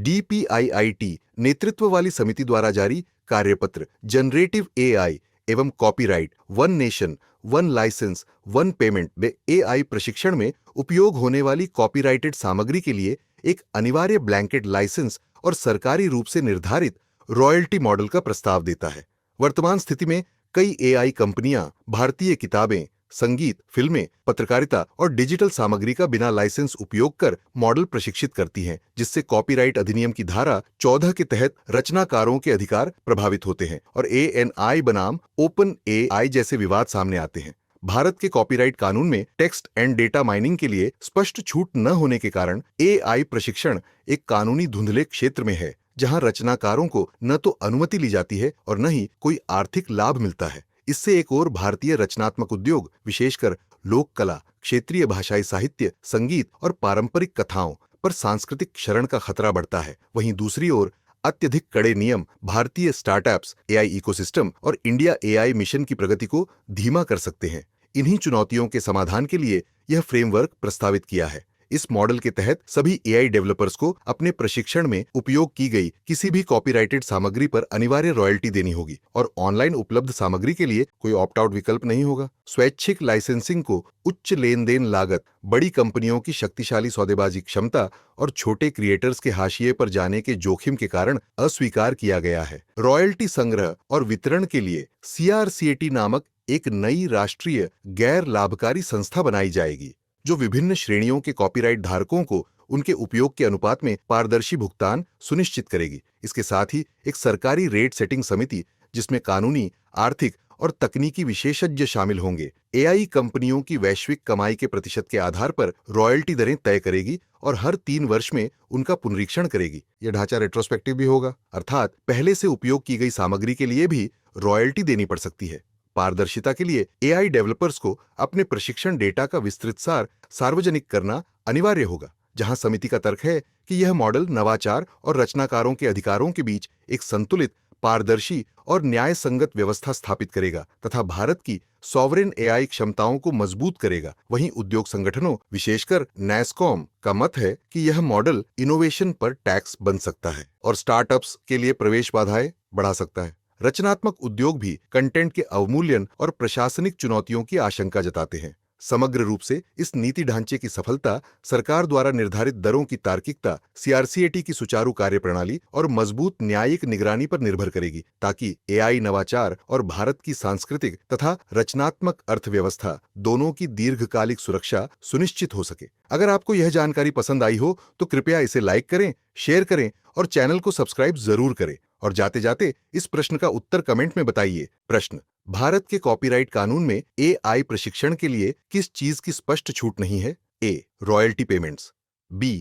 DPIIT नेतृत्व वाली समिति द्वारा जारी कार्यपत्र जनरेटिव एआई एवं copyright one nation one licence one payment में एआई प्रशिक्षण में उपयोग होने वाली कॉपीराइटेड सामग्री के लिए एक अनिवार्य ब्लैंकेट लाइसेंस और सरकारी रूप से निर्धारित रॉयल्टी मॉडल का प्रस्ताव देता है। वर्तमान स्थिति में कई एआई कंपनियां भारतीय किताबें, संगीत, फिल्में, पत्रकारिता और डिजिटल सामग्री का बिना लाइसेंस उपयोग कर मॉडल प्रशिक्षित करती हैं, जिससे कॉपीराइट अधिनियम की धारा 14 के तहत रचनाकारों के अधिकार प्रभावित होते हैं और एएनआई बनाम ओपन एआई जैसे विवाद सामने आते हैं। भारत के कॉपीराइट कानून में टेक्स्ट एंड डेटा माइनिंग के लिए स्पष्ट छूट न होने के कारण एआई प्रशिक्षण एक कानूनी धुंधले क्षेत्र में है, जहां रचनाकारों को न तो अनुमति ली जाती है और न ही कोई आर्थिक लाभ मिलता है। इससे एक ओर भारतीय रचनात्मक उद्योग, विशेषकर लोक कला, क्षेत्रीय भाषाई साहित्य, संगीत और पारंपरिक कथाओं पर सांस्कृतिक क्षरण का खतरा बढ़ता है। वहीं दूसरी ओर अत्यधिक कड़े नियम भारतीय स्टार्टअप्स, एआई इकोसिस्टम और इंडिया एआई मिशन की प्रगति को धीमा कर सकते हैं। इन्हीं चुनौतियों के समाधान के लिए यह फ्रेमवर्क प्रस्तावित किया है। इस मॉडल के तहत सभी एआई डेवलपर्स को अपने प्रशिक्षण में उपयोग की गई किसी भी कॉपीराइटेड सामग्री पर अनिवार्य रॉयल्टी देनी होगी और ऑनलाइन उपलब्ध सामग्री के लिए कोई ऑप्ट आउट विकल्प नहीं होगा। स्वैच्छिक लाइसेंसिंग को उच्च लेन देन लागत, बड़ी कंपनियों की शक्तिशाली सौदेबाजी क्षमता और छोटे क्रिएटर्स के हाशिए पर जाने के जोखिम के कारण अस्वीकार किया गया है। रॉयल्टी संग्रह और वितरण के लिए CRCAT नामक एक नई राष्ट्रीय गैर लाभकारी संस्था बनाई जाएगी, जो विभिन्न श्रेणियों के कॉपीराइट धारकों को उनके उपयोग के अनुपात में पारदर्शी भुगतान सुनिश्चित करेगी। इसके साथ ही एक सरकारी रेट सेटिंग समिति, जिसमें कानूनी, आर्थिक और तकनीकी विशेषज्ञ शामिल होंगे, एआई कंपनियों की वैश्विक कमाई के प्रतिशत के आधार पर रॉयल्टी दरें तय करेगी और हर 3 वर्ष में उनका पुनरीक्षण करेगी। यह ढांचा रेट्रोस्पेक्टिव भी होगा, अर्थात पहले से उपयोग की गई सामग्री के लिए भी रॉयल्टी देनी पड़ सकती है। पारदर्शिता के लिए एआई डेवलपर्स को अपने प्रशिक्षण डेटा का विस्तृत सार सार्वजनिक करना अनिवार्य होगा, जहां समिति का तर्क है कि यह मॉडल नवाचार और रचनाकारों के अधिकारों के बीच एक संतुलित, पारदर्शी और न्याय संगत व्यवस्था स्थापित करेगा तथा भारत की सॉवरेन एआई क्षमताओं को मजबूत करेगा। वहीं उद्योग संगठनों, विशेषकर नैस्कॉम का मत है कि यह मॉडल इनोवेशन पर टैक्स बन सकता है और स्टार्टअप्स के लिए प्रवेश बाधाएं बढ़ा सकता है। रचनात्मक उद्योग भी कंटेंट के अवमूल्यन और प्रशासनिक चुनौतियों की आशंका जताते हैं। समग्र रूप से इस नीति ढांचे की सफलता सरकार द्वारा निर्धारित दरों की तार्किकता, CRCAT की सुचारू कार्यप्रणाली और मजबूत न्यायिक निगरानी पर निर्भर करेगी, ताकि एआई नवाचार और भारत की सांस्कृतिक तथा रचनात्मक अर्थव्यवस्था दोनों की दीर्घकालिक सुरक्षा सुनिश्चित हो सके। अगर आपको यह जानकारी पसंद आई हो तो कृपया इसे लाइक करें, शेयर करें और चैनल को सब्सक्राइब जरूर करें। और जाते जाते इस प्रश्न का उत्तर कमेंट में बताइए। प्रश्न: भारत के कॉपीराइट कानून में एआई प्रशिक्षण के लिए किस चीज की स्पष्ट छूट नहीं है? A. Royalty payments, B.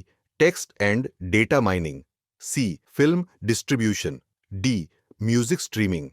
Text and data mining, C. Film distribution, D. Music streaming.